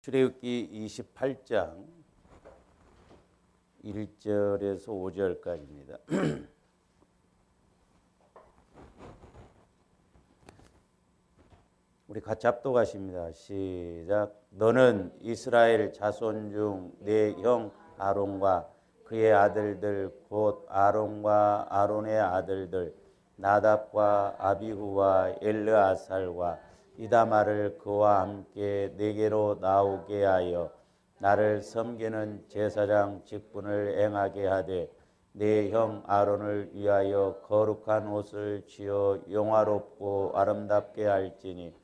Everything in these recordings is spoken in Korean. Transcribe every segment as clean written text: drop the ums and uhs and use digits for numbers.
출애굽기 28장 1절에서 5절까지입니다. 우리 같이 합독하십니다. 시작. 너는 이스라엘 자손 중 내 형 아론과 그의 아들들 곧 아론과 아론의 아들들 나답과 아비후와 엘르아살과 이다말을 그와 함께 내게로 나오게 하여 나를 섬기는 제사장 직분을 행하게 하되 내 형 아론을 위하여 거룩한 옷을 지어 영화롭고 아름답게 할지니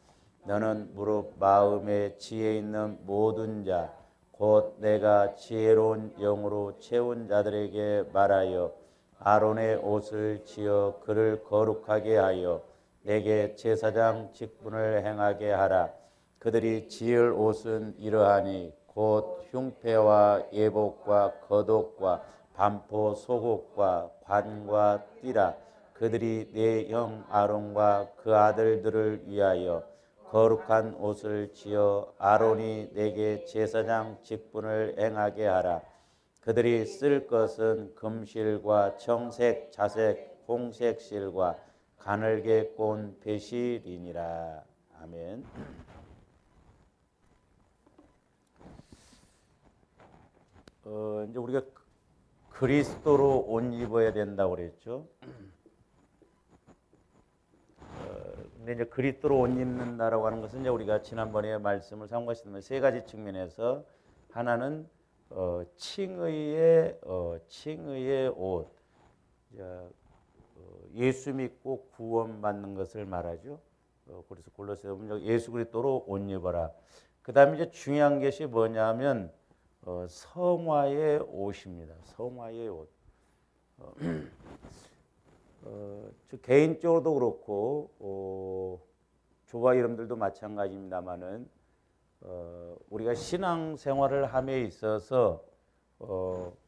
너는 무릇 마음에 지혜 있는 모든 자 곧 내가 지혜로운 영으로 채운 자들에게 말하여 아론의 옷을 지어 그를 거룩하게 하여 내게 제사장 직분을 행하게 하라. 그들이 지을 옷은 이러하니 곧 흉패와 예복과 겉옷과 반포 속옷과 관과 띠라. 그들이 내 형 아론과 그 아들들을 위하여 거룩한 옷을 지어 아론이 내게 제사장 직분을 행하게 하라. 그들이 쓸 것은 금실과 청색, 자색, 홍색 실과 가늘게 꼰 배실이니라. 아멘. 이제 우리가 그리스도로 옷 입어야 된다고 그랬죠. 근데 이제 그리스도로 옷 입는다라고 하는 것은 이제 우리가 지난번에 말씀을 삼가했던 세 가지 측면에서 하나는 칭의의 옷, 예수 믿고 구원받는 것을 말하죠. 그래서 골로새서 보면 예수 그리스도로 옷 입어라. 그다음에 이제 중요한 것이 뭐냐면 성화의 옷입니다. 성화의 옷. 저 개인적으로도 그렇고 조화 여러분들도 마찬가지입니다만은 우리가 신앙 생활을 함에 있어서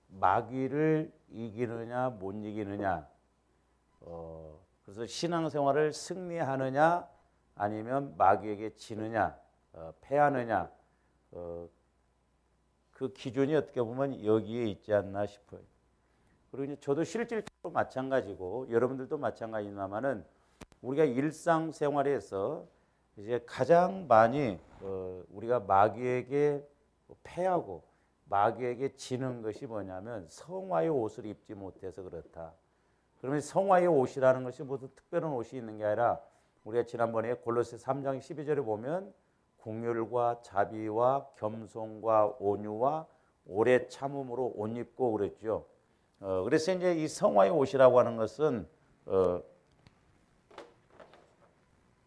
마귀를 이기느냐 못 이기느냐, 그래서 신앙 생활을 승리하느냐 아니면 마귀에게 지느냐, 패하느냐, 그 기준이 어떻게 보면 여기에 있지 않나 싶어요. 그리고 이제 저도 실질적으로 마찬가지고 여러분들도 마찬가지지만은 우리가 일상생활에서 이제 가장 많이 우리가 마귀에게 패하고 마귀에게 지는 것이 뭐냐면 성화의 옷을 입지 못해서 그렇다. 그러면 성화의 옷이라는 것이 무슨 특별한 옷이 있는 게 아니라 우리가 지난번에 골로새 3장 12절에 보면 긍휼과 자비와 겸손과 온유와 오래 참음으로 옷 입고 그랬죠. 그래서 이제 이 성화의 옷이라고 하는 것은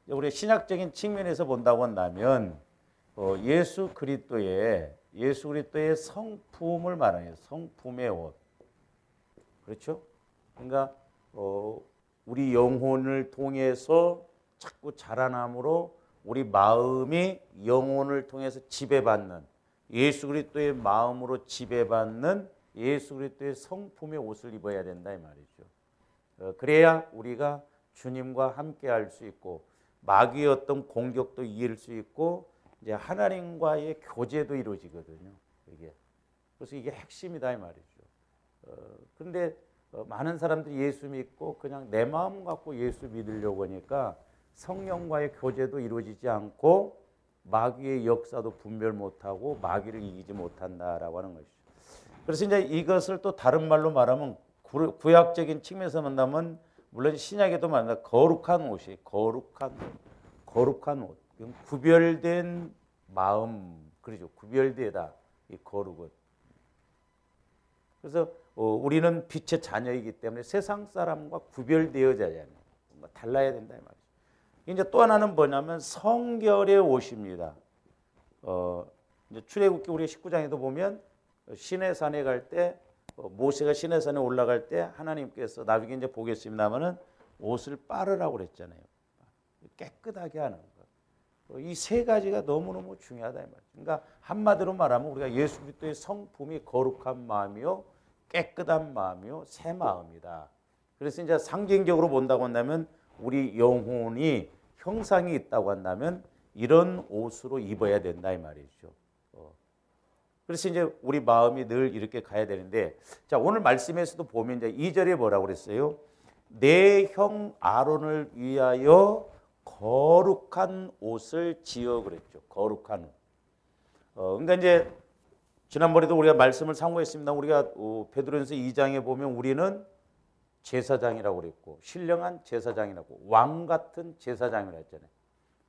우리 신학적인 측면에서 본다고 한다면 예수 그리스도의 성품을 말해요. 성품의 옷. 그렇죠? 그러니까 우리 영혼을 통해서 자꾸 자라남으로 우리 마음이 영혼을 통해서 지배받는, 예수 그리스도의 마음으로 지배받는 예수 그리스도의 성품의 옷을 입어야 된다 이 말이죠. 그래야 우리가 주님과 함께 할 수 있고 마귀의 어떤 공격도 이길 수 있고 이제 하나님과의 교제도 이루어지거든요. 그래서 이게 핵심이다 이 말이죠. 그런데 많은 사람들이 예수 믿고 그냥 내 마음 갖고 예수 믿으려고 하니까 성령과의 교제도 이루어지지 않고 마귀의 역사도 분별 못하고 마귀를 이기지 못한다라고 하는 것이죠. 그래서 이제 이것을 또 다른 말로 말하면 구약적인 측면에서 만나면 물론 신약에도 말한다. 거룩한 옷이 거룩한 옷. 구별된 마음, 그렇죠. 구별되다 이 거룩은. 그래서 우리는 빛의 자녀이기 때문에 세상 사람과 구별되어져야 달라야 된다 이 말이죠. 이제 또 하나는 뭐냐면 성결의 옷입니다. 이제 출애굽기 우리 19장에도 보면 시내산에 갈 때 모세가 시내산에 올라갈 때 하나님께서 나중에 이제 보겠습니다만은 옷을 빨으라고 그랬잖아요. 깨끗하게 하는 것. 이 세 가지가 너무너무 중요하다 이 말이죠. 그러니까 한마디로 말하면 우리가 예수 그리스도의 성품이 거룩한 마음이요, 깨끗한 마음이요, 새 마음이다. 그래서 이제 상징적으로 본다고 한다면 우리 영혼이 형상이 있다고 한다면 이런 옷으로 입어야 된다 이 말이죠. 그래서 이제 우리 마음이 늘 이렇게 가야 되는데, 자, 오늘 말씀에서도 보면 이제 2절에 뭐라고 그랬어요? 내 형 아론을 위하여 거룩한 옷을 지어 그랬죠. 거룩한 옷. 그러니까 이제 지난번에도 우리가 말씀을 상고했습니다. 우리가 베드로전서 2장에 보면 우리는 제사장이라고 그랬고, 신령한 제사장이라고, 왕 같은 제사장이라고 했잖아요.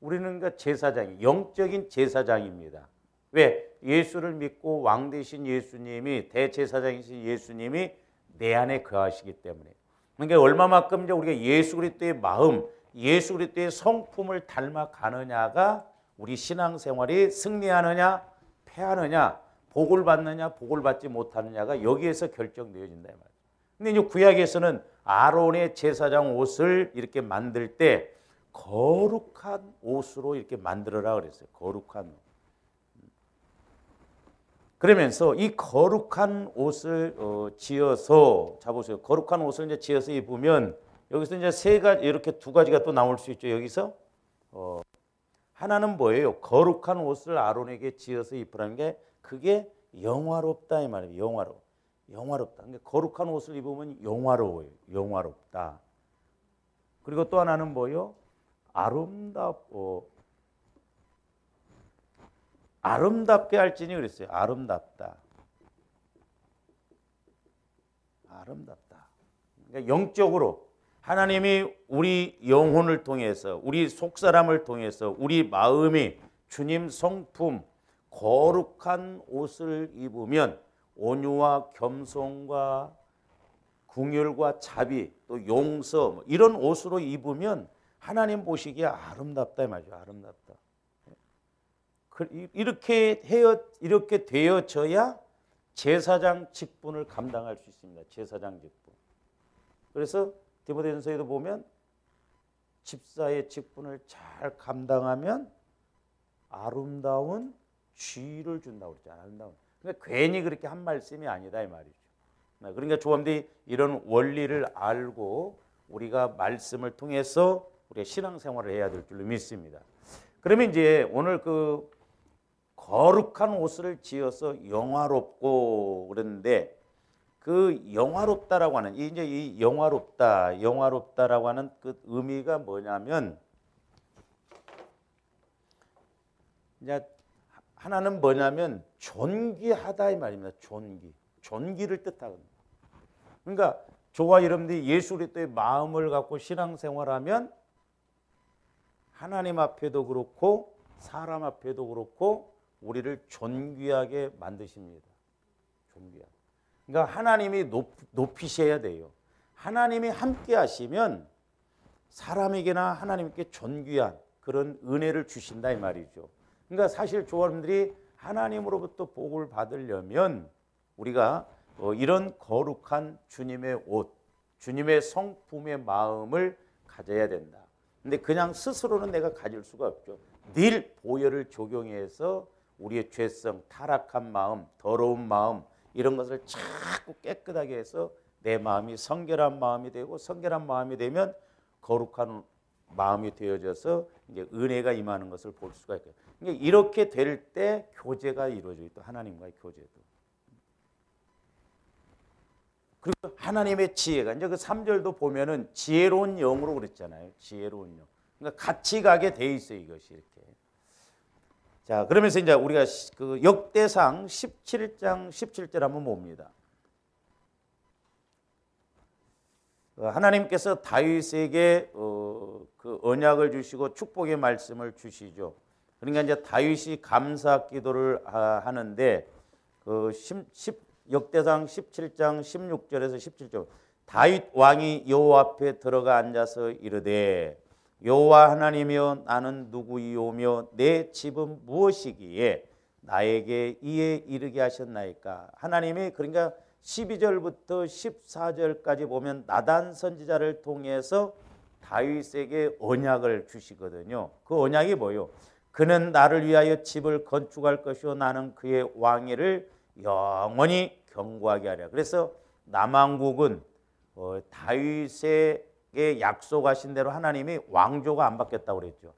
우리는 그 제사장이, 영적인 제사장입니다. 왜? 예수를 믿고 왕 되신 예수님이, 대제사장이신 예수님이 내 안에 거하시기 때문에. 그러니까 얼마만큼 이제 우리가 예수 그리스도의 마음, 예수 그리스도의 성품을 닮아가느냐가 우리 신앙생활이 승리하느냐, 패하느냐, 복을 받느냐, 복을 받지 못하느냐가 여기에서 결정되어진다 이 말이에요. 근데 이제 구약에서는 아론의 제사장 옷을 이렇게 만들 때 거룩한 옷으로 이렇게 만들어라 그랬어요. 거룩한 옷. 그러면서 이 거룩한 옷을 지어서, 자 보세요. 거룩한 옷을 이제 지어서 입으면 여기서 이제 세 가지, 이렇게 두 가지가 또 나올 수 있죠. 여기서 하나는 뭐예요? 거룩한 옷을 아론에게 지어서 입으라는 게 그게 영화롭다 이 말이에요. 영화롭다. 그러니까 거룩한 옷을 입으면 영화로워요. 영화롭다. 그리고 또 하나는 뭐예요? 아름답게 할지니 그랬어요. 아름답다. 그러니까 영적으로 하나님이 우리 영혼을 통해서, 우리 속사람을 통해서 우리 마음이 주님 성품, 거룩한 옷을 입으면 온유와 겸손과 궁율과 자비, 또 용서, 이런 옷으로 입으면 하나님 보시기에 아름답다 이 말이죠. 아름답다. 이렇게 되어져야 제사장 직분을 감당할 수 있습니다. 제사장 직분. 그래서 디모데전서에도 보면 집사의 직분을 잘 감당하면 아름다운 쥐를 준다고 그랬잖아요. 아름다운. 그러니까 괜히 그렇게 한 말씀이 아니다 이 말이죠. 그러니까 조함들이 이런 원리를 알고 우리가 말씀을 통해서 우리가 신앙생활을 해야 될 줄로 믿습니다. 그러면 이제 오늘 그 거룩한 옷을 지어서 영화롭고 그랬는데, 그 영화롭다라고 하는 이 영화롭다라고 하는 그 의미가 뭐냐면, 이제 하나는 뭐냐면 존귀하다 이 말입니다. 존귀를 뜻하거든요. 그러니까 저와 여러분들이 예수 그리스도의 마음을 갖고 신앙생활하면 하나님 앞에도 그렇고 사람 앞에도 그렇고 우리를 존귀하게 만드십니다. 존귀하게. 그러니까 하나님이 높이셔야 돼요. 하나님이 함께 하시면 사람에게나 하나님께 존귀한 그런 은혜를 주신다 이 말이죠. 그러니까 사실 조원들이 하나님으로부터 복을 받으려면 우리가 이런 거룩한 주님의 옷, 주님의 성품의 마음을 가져야 된다. 근데 그냥 스스로는 내가 가질 수가 없죠. 늘 보혈을 적용해서 우리의 죄성, 타락한 마음, 더러운 마음, 이런 것을 자꾸 깨끗하게 해서 내 마음이 성결한 마음이 되고, 성결한 마음이 되면 거룩한 마음이 되어져서 이제 은혜가 임하는 것을 볼 수가 있고요. 그러니까 이렇게 될 때 교제가 이루어져요. 또 하나님과의 교제도. 그리고 하나님의 지혜가, 이제 그 3절도 보면은 지혜로운 영으로 그랬잖아요. 지혜로운 영. 그러니까 같이 가게 돼 있어요. 이것이 이렇게. 자, 그러면서 이제 우리가 그 역대상 17장 17절 한번 봅니다. 하나님께서 다윗에게 그 언약을 주시고 축복의 말씀을 주시죠. 그러니까 이제 다윗이 감사 기도를 하는데 그 역대상 17장 16절에서 17절, 다윗 왕이 여호와 앞에 들어가 앉아서 이르되 여호와 하나님이여 나는 누구이오며 내 집은 무엇이기에 나에게 이에 이르게 하셨나이까. 하나님이 그러니까 12절부터 14절까지 보면 나단 선지자를 통해서 다윗에게 언약을 주시거든요. 그 언약이 뭐예요? 그는 나를 위하여 집을 건축할 것이요 나는 그의 왕위를 영원히 경고하게 하랴. 그래서 남왕국은 다윗에게 약속하신 대로 하나님이 왕조가 안 바뀌었다고 그랬죠.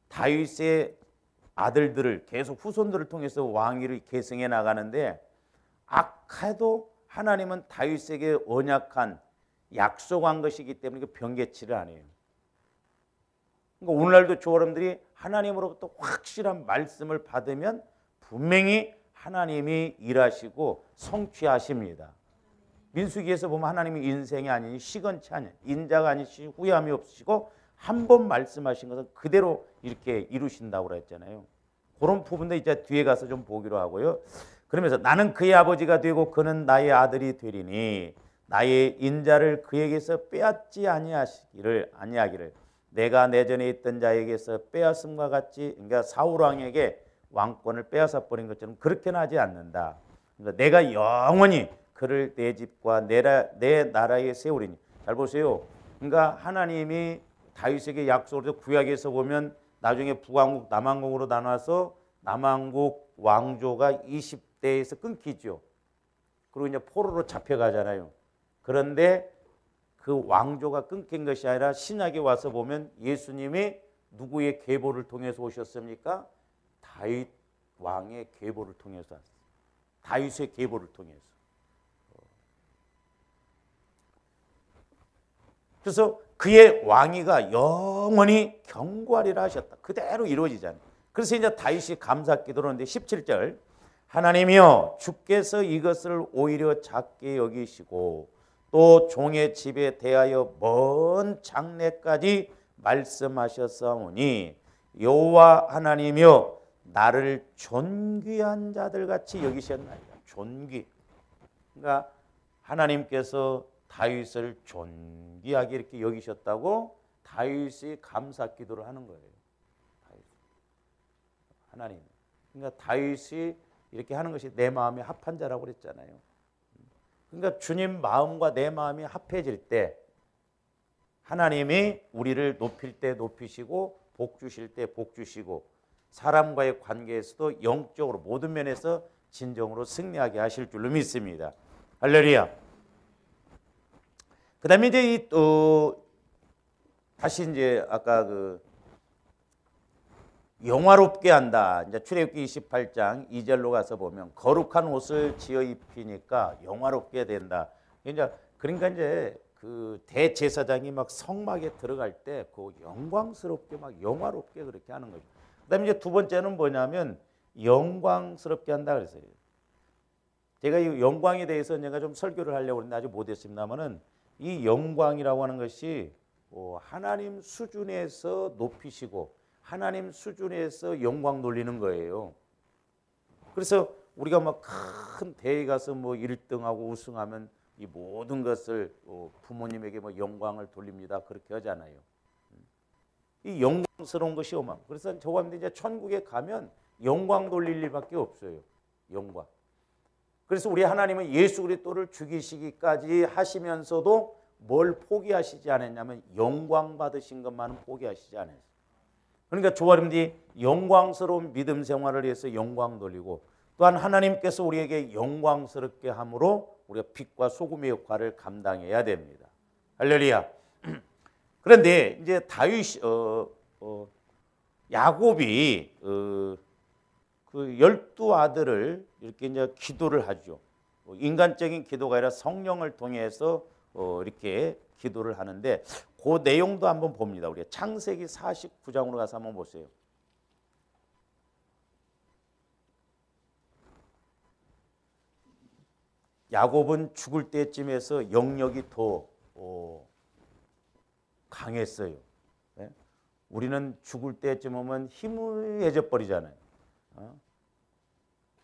다윗의 아들들을 계속 후손들을 통해서 왕위를 계승해 나가는데 악해도 하나님은 다윗에게 언약한 약속한 것이기 때문에 변개치를 안 해요. 그러니까 오늘날도 저 여러분들이 하나님으로부터 확실한 말씀을 받으면 분명히 하나님이 일하시고 성취하십니다. 민수기에서 보면 하나님이 인생이 아니니 시건치 아니 인자가 아니시 후회함이 없으시고 한 번 말씀하신 것은 그대로 이렇게 이루신다고 그랬잖아요. 그런 부분도 이제 뒤에 가서 좀 보기로 하고요. 그러면서 나는 그의 아버지가 되고 그는 나의 아들이 되리니 나의 인자를 그에게서 빼앗지 아니하기를 내가 내전에 있던 자에게서 빼앗음과 같이, 그러니까 사울 왕에게 왕권을 빼앗아 버린 것처럼 그렇게는 하지 않는다. 그러니까 내가 영원히 그를 내 집과 내 나라에 세우리니. 잘 보세요. 그러니까 하나님이 다윗에게 약속을 해서 구약에서 보면 나중에 북왕국 남왕국으로 나눠서 남왕국 왕조가 20대에서 끊기죠. 그리고 이제 포로로 잡혀가잖아요. 그런데 그 왕조가 끊긴 것이 아니라 신약에 와서 보면 예수님이 누구의 계보를 통해서 오셨습니까? 다윗 왕의 계보를 통해서 왔어요. 다윗의 계보를 통해서. 그래서 그의 왕위가 영원히 견고하리라 하셨다. 그대로 이루어지잖아요. 그래서 이제 다윗이 감사기도를 하는데 17절 하나님이여 주께서 이것을 오히려 작게 여기시고 또 종의 집에 대하여 먼 장래까지 말씀하셨사오니 여호와 하나님이여 나를 존귀한 자들같이 여기셨나이다. 존귀. 그러니까 하나님께서 다윗을 존귀하게 이렇게 여기셨다고 다윗이 감사 기도를 하는 거예요. 하나님. 그러니까 다윗이 이렇게 하는 것이 내 마음에 합한 자라고 그랬잖아요. 그러니까 주님 마음과 내 마음이 합해질 때 하나님이 우리를 높일 때 높이시고 복 주실 때 복 주시고 사람과의 관계에서도 영적으로 모든 면에서 진정으로 승리하게 하실 줄로 믿습니다. 할렐루야. 그 다음에 이제 다시 이제 아까 영화롭게 한다. 이제 출애굽기 28장 2절로 가서 보면 거룩한 옷을 지어 입히니까 영화롭게 된다. 그러니까 이제 그 대제사장이 막 성막에 들어갈 때 그 영광스럽게 막 영화롭게 그렇게 하는 거죠. 그다음에 이제 두 번째는 뭐냐면 영광스럽게 한다 그랬어요. 제가 이 영광에 대해서 제가 좀 설교를 하려고 했는데 아직 못했습니다만은 이 영광이라고 하는 것이 하나님 수준에서 높이시고 하나님 수준에서 영광 돌리는 거예요. 그래서 우리가 막 큰 대회 가서 뭐 1등하고 우승하면 이 모든 것을 부모님에게 뭐 영광을 돌립니다. 그렇게 하잖아요. 이 영광스러운 것이 어마어마. 그래서 저가 이제 천국에 가면 영광 돌릴 일밖에 없어요. 영광. 그래서 우리 하나님은 예수 그리스도를 죽이시기까지 하시면서도 뭘 포기하시지 않았냐면 영광 받으신 것만은 포기하시지 않았어요. 그러니까 조아름들이 영광스러운 믿음 생활을 위해서 영광 돌리고 또한 하나님께서 우리에게 영광스럽게 함으로 우리가 빛과 소금의 역할을 감당해야 됩니다. 할렐루야. 그런데 이제 다윗 야곱이 그 12아들을 이렇게 이제 기도를 하죠. 인간적인 기도가 아니라 성령을 통해서 이렇게 기도를 하는데 그 내용도 한번 봅니다. 우리 창세기 49장으로 가서 한번 보세요. 야곱은 죽을 때쯤에서 영역이 더 강했어요. 네? 우리는 죽을 때쯤 오면 희무해져 버리잖아요.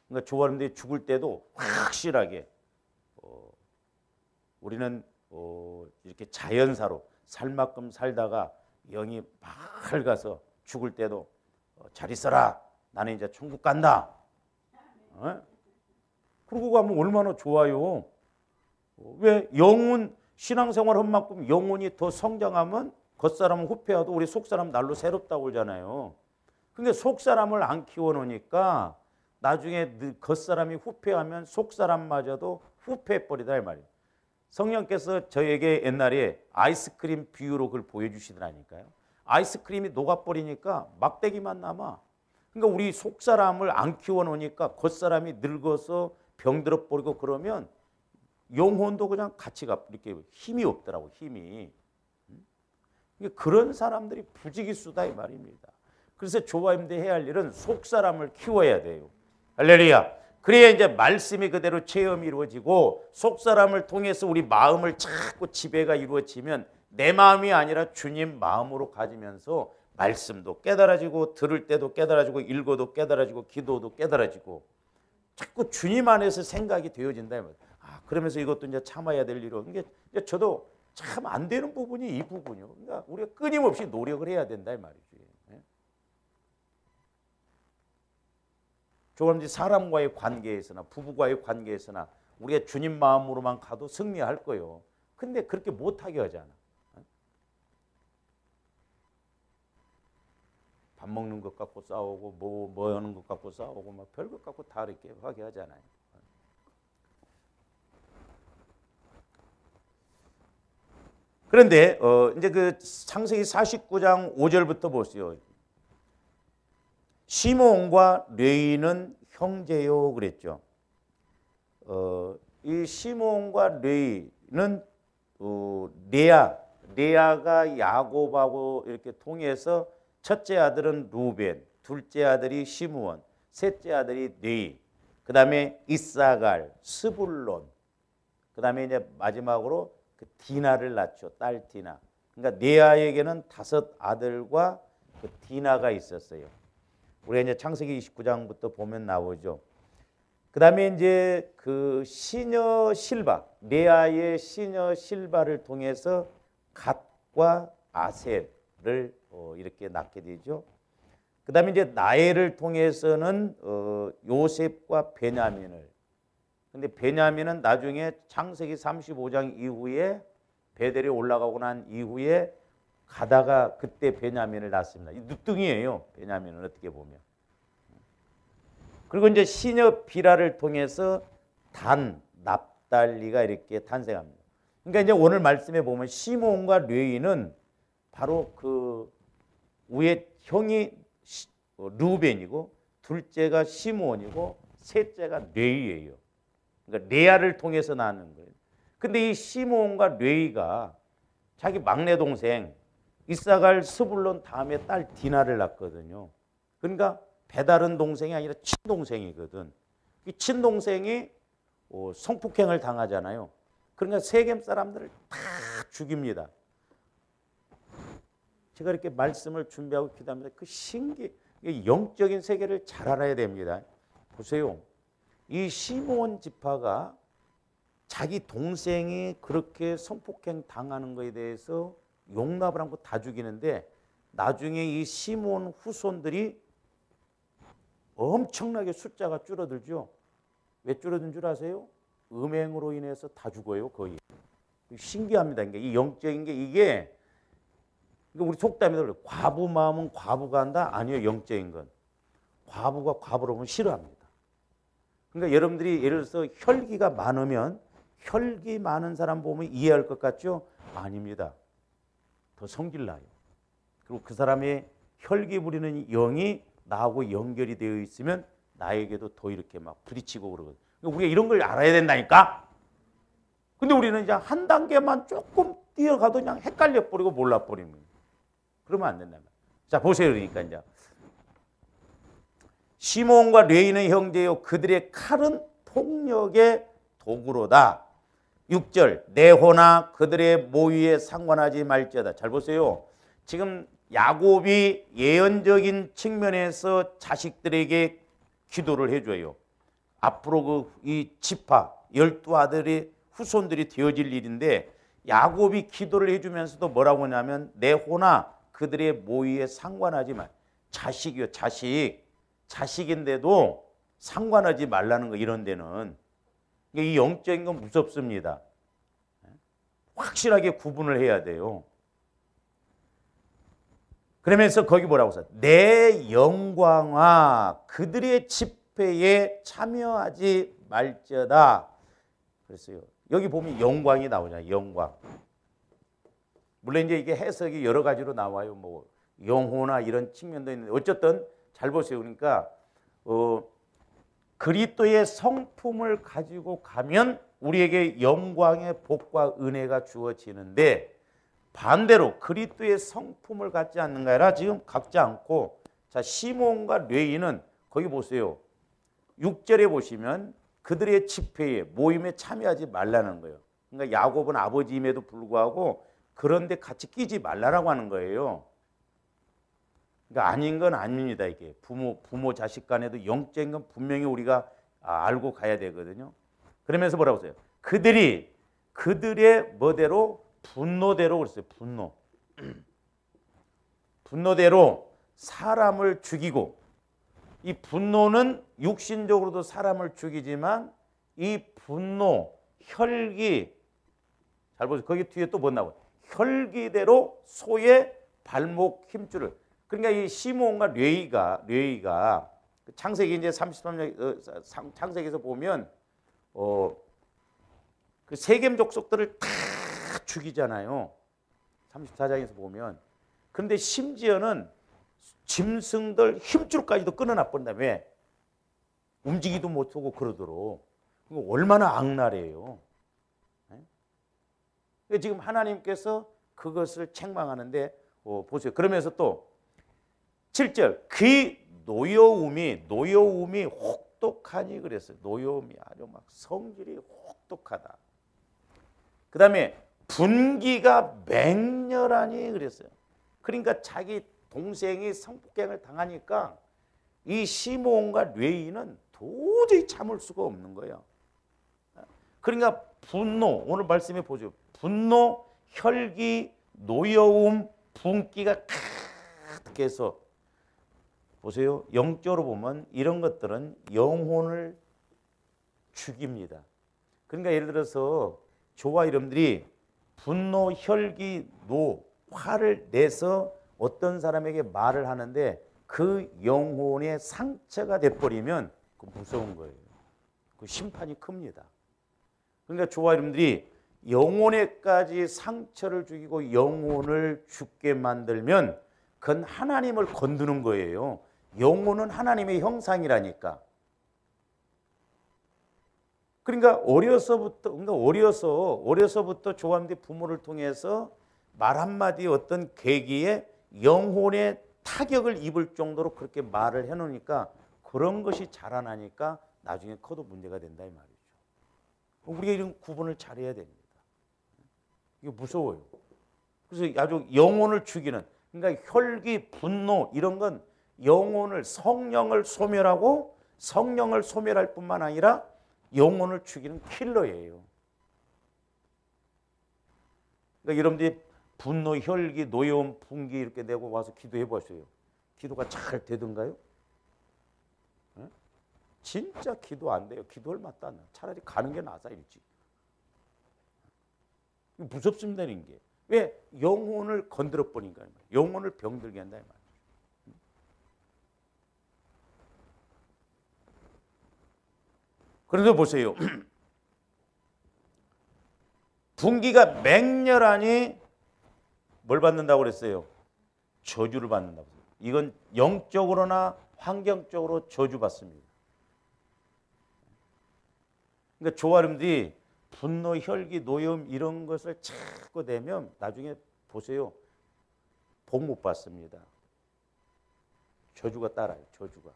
그러니까 조아름들이 죽을 때도 확실하게 우리는 이렇게 자연사로 살만큼 살다가 영이 밝아서 죽을 때도 잘 있어라. 나는 이제 천국 간다. 그러고 가면 얼마나 좋아요. 왜 영혼 신앙생활 한 만큼 영혼이 더 성장하면 겉사람은 후패하도 우리 속사람 날로 새롭다고 그러잖아요. 근데 속사람을 안 키워놓으니까 나중에 겉사람이 후패하면 속사람마저도 후패해버리다 이 말이에요. 성령께서 저에게 옛날에 아이스크림 비유로 그걸 보여주시더라니까요. 아이스크림이 녹아버리니까 막대기만 남아. 그러니까 우리 속 사람을 안 키워놓으니까 겉 사람이 늙어서 병들어 버리고 그러면 영혼도 그냥 가치가 이렇게 힘이 없더라고, 힘이. 그런 사람들이 부지기수다 이 말입니다. 그래서 조바님들이 해야 할 일은 속 사람을 키워야 돼요. 할렐루야. 그래야 이제 말씀이 그대로 체험이 이루어지고 속 사람을 통해서 우리 마음을 자꾸 지배가 이루어지면 내 마음이 아니라 주님 마음으로 가지면서 말씀도 깨달아지고 들을 때도 깨달아지고 읽어도 깨달아지고 기도도 깨달아지고 자꾸 주님 안에서 생각이 되어진다. 그러면서 이것도 이제 참아야 될 일이고 이게 저도 참 안 되는 부분이 이 부분이요. 그러니까 우리가 끊임없이 노력을 해야 된다 이 말이죠. 조금 사람과의 관계에서나 부부와의 관계에서나 우리가 주님 마음으로만 가도 승리할 거예요. 근데 그렇게 못하게 하잖아. 밥 먹는 것 갖고 싸우고 뭐 하는 것 갖고 싸우고 막 별것 갖고 다 이렇게 하게 하잖아요. 그런데 이제 그 창세기 49장 5절부터 보세요. 시몬과 레위는 형제요 그랬죠. 이 시몬과 레위는 레아가 야곱하고 이렇게 통해서 첫째 아들은 루벤, 둘째 아들이 시므온, 셋째 아들이 레위, 그 다음에 이사갈, 스불론, 그 다음에 이제 마지막으로 그 디나를 낳죠. 딸 디나. 그러니까 레아에게는 5 아들과 그 디나가 있었어요. 우리가 이제 창세기 29장부터 보면 나오죠. 그 다음에 이제 그 시녀 실바, 레아의 시녀 실바를 통해서 갓과 아셀을 이렇게 낳게 되죠. 그 다음에 이제 나엘을 통해서는 요셉과 베냐민을. 근데 베냐민은 나중에 창세기 35장 이후에 베델에 올라가고 난 이후에 가다가 그때 베냐민을 낳습니다. 늦둥이에요. 베냐민은 어떻게 보면. 그리고 이제 시녀 비라를 통해서 단, 납달리가 이렇게 탄생합니다. 그러니까 이제 오늘 말씀에 보면 시몬과 레위는 바로 그 위에 형이 루벤이고 둘째가 시므온이고 셋째가 레위예요. 그러니까 레아를 통해서 낳는 거예요. 근데 이 시므온과 레위가 자기 막내 동생 이사갈 스불론 다음에 딸 디나를 낳거든요. 그러니까 배다른 동생이 아니라 친동생이거든. 이 친동생이 성폭행을 당하잖아요. 그러니까 세겜 사람들을 다 죽입니다. 제가 이렇게 말씀을 준비하고 기도합니다. 그 영적인 세계를 잘 알아야 됩니다. 보세요. 이 시므온 지파가 자기 동생이 그렇게 성폭행 당하는 것에 대해서 용납을 하고 다 죽이는데 나중에 이 시므온 후손들이 엄청나게 숫자가 줄어들죠. 왜 줄어든 줄 아세요? 음행으로 인해서 다 죽어요, 거의. 신기합니다. 이 영적인 게 이게 우리 속담에도 그래요. 과부 마음은 과부가 한다? 아니요, 영적인 건. 과부가 과부로 보면 싫어합니다. 그러니까 여러분들이 예를 들어서 혈기가 많으면 혈기 많은 사람 보면 이해할 것 같죠? 아닙니다. 더 성질 나요. 그리고 그 사람의 혈기 부리는 영이 나하고 연결이 되어 있으면 나에게도 더 이렇게 막 부딪히고 그러거든요. 그러니까 우리가 이런 걸 알아야 된다니까. 근데 우리는 이제 한 단계만 조금 뛰어가도 그냥 헷갈려 버리고 몰라 버리는 거예요. 그러면 안 된다. 자, 보세요. 그러니까 이제 시몬과 레위는 형제요 그들의 칼은 폭력의 도구로다. 6절 내 호나 그들의 모의에 상관하지 말지어다. 잘 보세요. 지금 야곱이 예언적인 측면에서 자식들에게 기도를 해줘요. 앞으로 이 지파 12아들의 후손들이 되어질 일인데 야곱이 기도를 해주면서도 뭐라고 하냐면 내 호나 그들의 모의에 상관하지 말. 자식이요, 자식인데도 상관하지 말라는 거. 이런 데는 이 영적인 건 무섭습니다. 확실하게 구분을 해야 돼요. 그러면서 거기 뭐라고 써요? 내 영광아 그들의 집회에 참여하지 말지어다. 그랬어요. 여기 보면 영광이 나오잖아요. 영광. 물론 이제 이게 해석이 여러 가지로 나와요. 뭐 영호나 이런 측면도 있는데 어쨌든 잘 보세요. 그러니까 그리스도의 성품을 가지고 가면 우리에게 영광의 복과 은혜가 주어지는데, 반대로 그리스도의 성품을 갖지 않는가 해라 지금 갖지 않고, 자 시몬과 레위는 거기 보세요. 6절에 보시면 그들의 집회에 모임에 참여하지 말라는 거예요. 그러니까 야곱은 아버지임에도 불구하고 그런데 같이 끼지 말라라고 하는 거예요. 그러니까 아닌 건 아닙니다. 이게 부모 자식 간에도 영적인 건 분명히 우리가 알고 가야 되거든요. 그러면서 뭐라고 써요? 그들의 뭐대로 분노대로 그랬어요. 분노대로 사람을 죽이고, 이 분노는 육신적으로도 사람을 죽이지만 이 분노, 혈기, 잘 보세요. 거기 뒤에 또 뭐 나와요? 혈기대로 소의 발목 힘줄을. 그러니까 이 시몬과 레위가 창세기 이제 33년 창세기에서 보면 그 세겜 족속들을 다 죽이잖아요. 34장에서 보면. 그런데 심지어는 짐승들 힘줄까지도 끊어놔 버린다. 왜? 움직이도 못하고 그러도록. 얼마나 악랄해요. 지금 하나님께서 그것을 책망하는데 보세요. 그러면서 또 7절 그 노여움이 혹독하니 그랬어요. 노여움이 아주 막 성질이 혹독하다. 그 다음에 분기가 맹렬하니 그랬어요. 그러니까 자기 동생이 성폭행을 당하니까 이 시몬과 레위는 도저히 참을 수가 없는 거예요. 그러니까 분노, 오늘 말씀해 보죠. 분노, 혈기, 노여움, 분기가 가득해서 보세요. 영적으로 보면 이런 것들은 영혼을 죽입니다. 그러니까 예를 들어서 저와 여러분들이 분노, 혈기, 화를 내서 어떤 사람에게 말을 하는데 그 영혼의 상처가 돼버리면 그 무서운 거예요. 그 심판이 큽니다. 그러니까 저와 여러분들이 영혼에까지 상처를 주고 영혼을 죽게 만들면 그건 하나님을 건드는 거예요. 영혼은 하나님의 형상이라니까. 그러니까 어려서부터 조함대 부모를 통해서 말 한마디 어떤 계기에 영혼의 타격을 입을 정도로 그렇게 말을 해놓으니까 그런 것이 자라나니까 나중에 커도 문제가 된다 이 말이죠. 우리가 이런 구분을 잘해야 됩니다. 이게 무서워요. 그래서 아주 영혼을 죽이는, 그러니까 혈기, 분노 이런 건 영혼을, 성령을 소멸하고 성령을 소멸할 뿐만 아니라 영혼을 죽이는 킬러예요. 그러니까 여러분들이 분노, 혈기, 노여움, 분기 이렇게 내고 와서 기도해 보세요. 기도가 잘 되던가요? 네? 진짜 기도 안 돼요. 기도 얼마 안 나. 차라리 가는 게 낫아 일찍. 무섭습니다, 이런 게. 왜? 영혼을 건드려 버리니까. 영혼을 병들게 한다 이 말이에요. 그래서 보세요. 분기가 맹렬하니 뭘 받는다고 그랬어요? 저주를 받는다고. 이건 영적으로나 환경적으로 저주받습니다. 그러니까 저와 여러분들이 분노, 혈기, 노여움 이런 것을 자꾸 내면 나중에 보세요. 복 못 받습니다. 저주가 따라요. 저주가.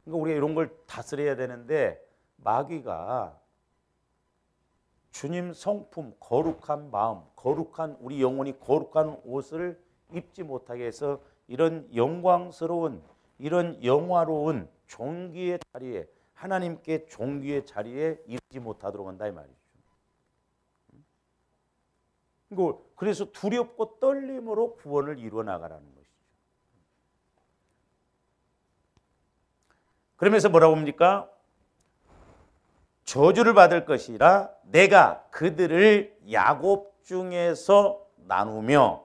그러니까 우리가 이런 걸 다스려야 되는데 마귀가 주님 성품, 거룩한 마음, 거룩한 우리 영혼이 거룩한 옷을 입지 못하게 해서 이런 영광스러운, 이런 영화로운 종기의 자리에, 하나님께 종기의 자리에 이르지 못하도록 한다 이 말이죠. 그래서 두렵고 떨림으로 구원을 이루어 나가라는 것이죠. 그러면서 뭐라고 합니까? 저주를 받을 것이라 내가 그들을 야곱 중에서 나누며,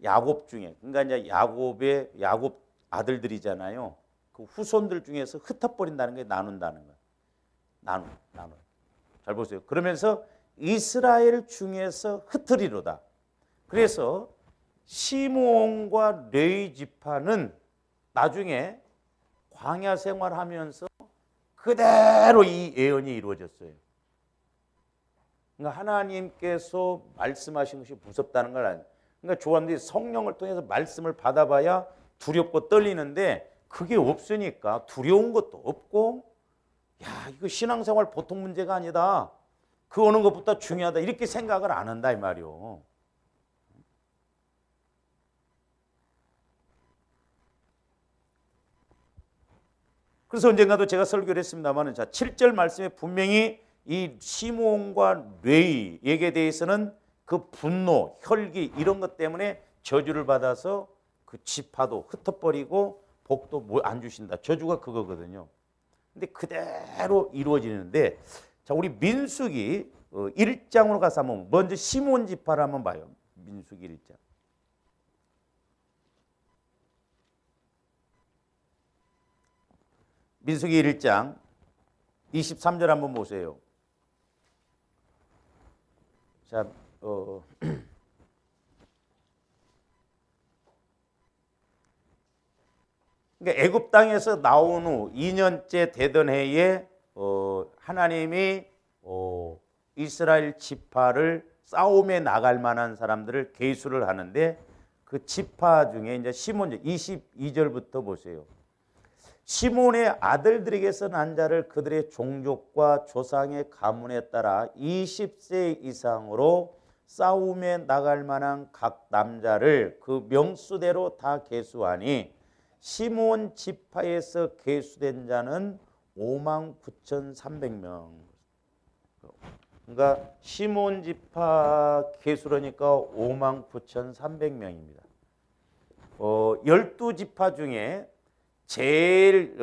야곱 중에, 그러니까 이제 야곱 아들들이잖아요. 그 후손들 중에서 흩어버린다는 게 나눈다는 거예요. 나눠. 잘 보세요. 그러면서 이스라엘 중에서 흩으리로다. 그래서 시므온과 레위 지파는 나중에 광야 생활하면서 그대로 이 예언이 이루어졌어요. 그러니까 하나님께서 말씀하신 것이 무섭다는 걸 아니에요. 그러니까 조합들이 성령을 통해서 말씀을 받아봐야 두렵고 떨리는데 그게 없으니까 두려운 것도 없고, 야, 이거 신앙생활 보통 문제가 아니다, 그 어느 것보다 중요하다, 이렇게 생각을 안 한다 이 말이요. 그래서 언젠가도 제가 설교를 했습니다만, 자, 7절 말씀에 분명히 이 시몬과 레위에게 대해서는 그 분노, 혈기 이런 것 때문에 저주를 받아서 그 지파도 흩어버리고 복도 안 주신다. 저주가 그거거든요. 근데 그대로 이루어지는데, 자, 우리 민수기 1장으로 가서 한번 먼저 시몬 지파를 한번 봐요. 민수기 1장. 민수기 1장 23절 한번 보세요. 자, 그러니까 애굽 땅에서 나온 후 2년째 되던 해에 하나님이 이스라엘 지파를 싸움에 나갈 만한 사람들을 계수를 하는데, 그 지파 중에 이제 시몬, 22절부터 보세요. 시몬의 아들들에게서 난 자를 그들의 종족과 조상의 가문에 따라 20세 이상으로 싸움에 나갈 만한 각 남자를 그 명수대로 다 계수하니 시몬 지파에서 계수된 자는 59,300명. 그러니까 시몬 지파 계수라니까 59,300명입니다. 12지파 중에 제일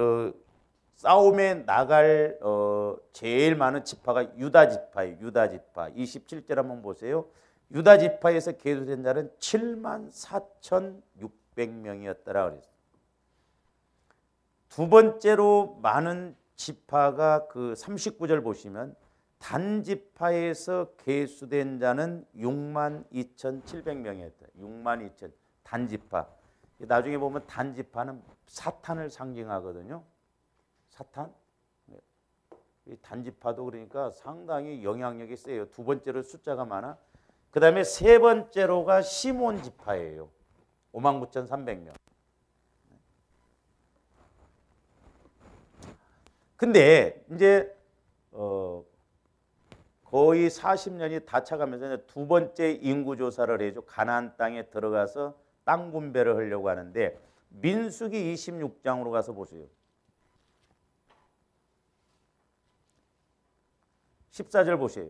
싸움에 나갈 제일 많은 지파가 유다 지파예요. 유다 지파. 27절 한번 보세요. 유다 지파에서 계수된 자는 74,600명이었더라 그랬어요. 두 번째로 많은 지파가 그 39절 보시면 단 지파에서 계수된 자는 62,700명이었다. 62,000 단 지파. 나중에 보면 단 지파는 사탄을 상징하거든요. 사탄. 단 지파도 그러니까 상당히 영향력이 세요. 두 번째로 숫자가 많아. 그 다음에 세 번째로가 시몬 지파예요. 59,300명. 근데 이제 거의 40년이 다 차가면서 두 번째 인구 조사를 해줘. 가나안 땅에 들어가서 땅 분배를 하려고 하는데, 민수기 26장으로 가서 보세요. 14절 보세요.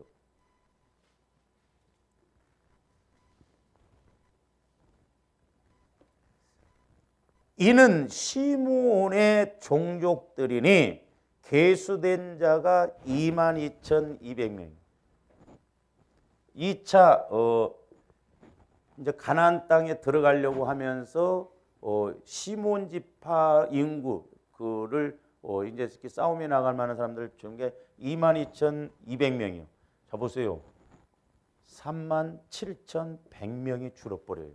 이는 시므온의 종족들이니 계수된 자가 22,200명. 2차 이제 가나안 땅에 들어가려고 하면서 시몬 지파 인구 그를 이제 이렇게 싸움에 나갈 만한 사람들 준 게 22,200명이요. 자 보세요. 37,100명이 줄어버려요.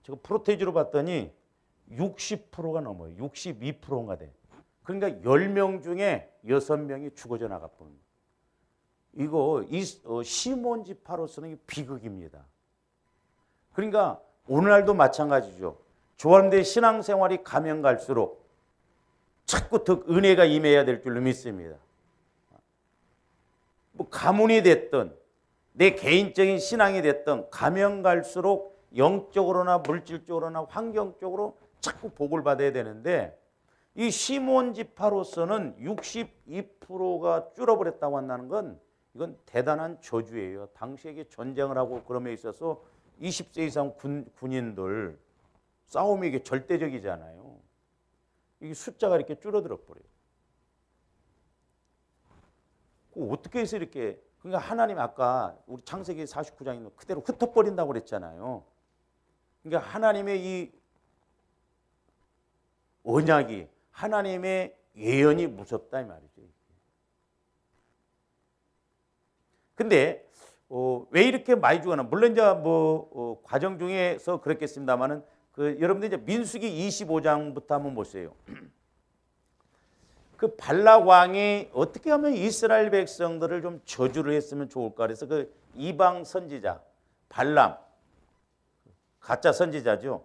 제가 프로테이지로 봤더니 60%가 넘어요. 62%가 돼. 그러니까 10명 중에 6명이 죽어져 나가버린 거예요. 이거 시몬 지파로서는 비극입니다. 그러니까 오늘날도 마찬가지죠. 조합대 신앙생활이 가면 갈수록 자꾸 더 은혜가 임해야 될 줄로 믿습니다. 뭐 가문이 됐든 내 개인적인 신앙이 됐든 가면 갈수록 영적으로나 물질적으로나 환경적으로 자꾸 복을 받아야 되는데, 이 시몬 지파로서는 62%가 줄어버렸다고 한다는 건 이건 대단한 저주예요. 당시에 전쟁을 하고 그럼에 있어서 20세 이상 군인들 싸움이 이게 절대적이잖아요. 이 숫자가 이렇게 줄어들어 버려요. 어떻게 해서 이렇게, 그러니까 하나님 아까 우리 창세기 49장에 그대로 흩어버린다고 그랬잖아요. 그러니까 하나님의 이 언약이, 하나님의 예언이 무섭다 이 말이죠. 근데 왜 이렇게 많이 죽었나? 물론 이제 과정 중에서 그렇겠습니다만은 여러분들 이제 민수기 25장부터 한번 보세요. 그 발락 왕이 어떻게 하면 이스라엘 백성들을 좀 저주를 했으면 좋을까 그래서 그 이방 선지자 발람, 가짜 선지자죠.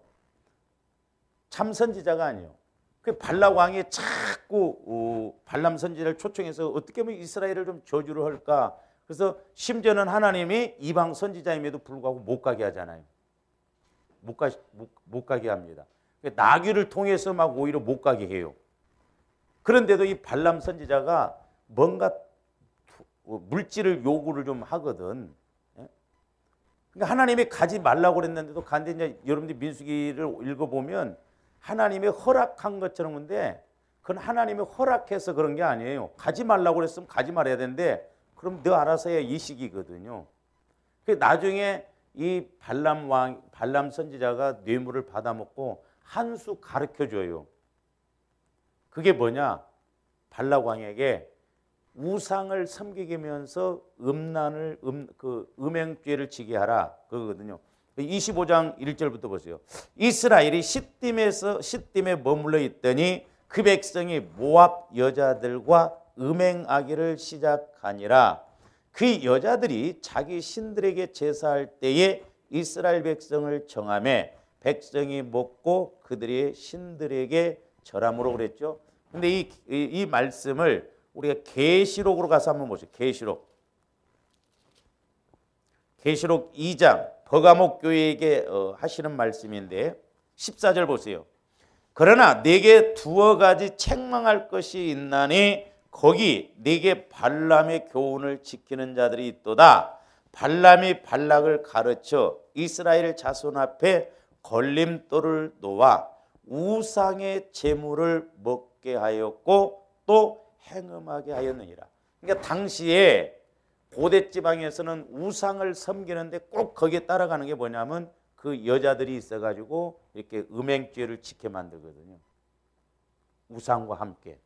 참 선지자가 아니에요. 그 발락 왕이 자꾸 발람 선지자를 초청해서 어떻게 하면 이스라엘을 좀 저주를 할까. 그래서 심지어는 하나님이 이방 선지자임에도 불구하고 못 가게 하잖아요. 못 가게 합니다. 나귀를 통해서 막 오히려 못 가게 해요. 그런데도 이 발람 선지자가 뭔가 물질을 요구를 좀 하거든. 그러니까 하나님이 가지 말라고 그랬는데도 간데 이제 여러분들이 민수기를 읽어보면 하나님이 허락한 것처럼 근데 그건 하나님이 허락해서 그런 게 아니에요. 가지 말라고 그랬으면 가지 말아야 되는데 그럼 너 알아서 해 이 시기거든요. 나중에 이 발람 선지자가 뇌물을 받아먹고 한 수 가르쳐줘요. 그게 뭐냐? 발락 왕에게 우상을 섬기면서 음행죄를 지게 하라 그거거든요. 25장 1절부터 보세요. 이스라엘이 시딤에 머물러 있더니 그 백성이 모압 여자들과 음행하기를 시작하니라. 그 여자들이 자기 신들에게 제사할 때에 이스라엘 백성을 정하며 백성이 먹고 그들의 신들에게 절함으로 그랬죠. 근데 이 말씀을 우리가 계시록으로 가서 한번 보죠. 계시록 2장 버가목 교회에게 하시는 말씀인데 14절 보세요. 그러나 네게 두어 가지 책망할 것이 있나니 거기 네게 발람의 교훈을 지키는 자들이 있도다. 발람이 발락을 가르쳐 이스라엘 자손 앞에 걸림돌을 놓아 우상의 제물을 먹게 하였고 또 행음하게 하였느니라. 그러니까 당시에 고대 지방에서는 우상을 섬기는데 꼭 거기에 따라가는 게 뭐냐면 그 여자들이 있어가지고 이렇게 음행죄를 지게 만들거든요. 우상과 함께.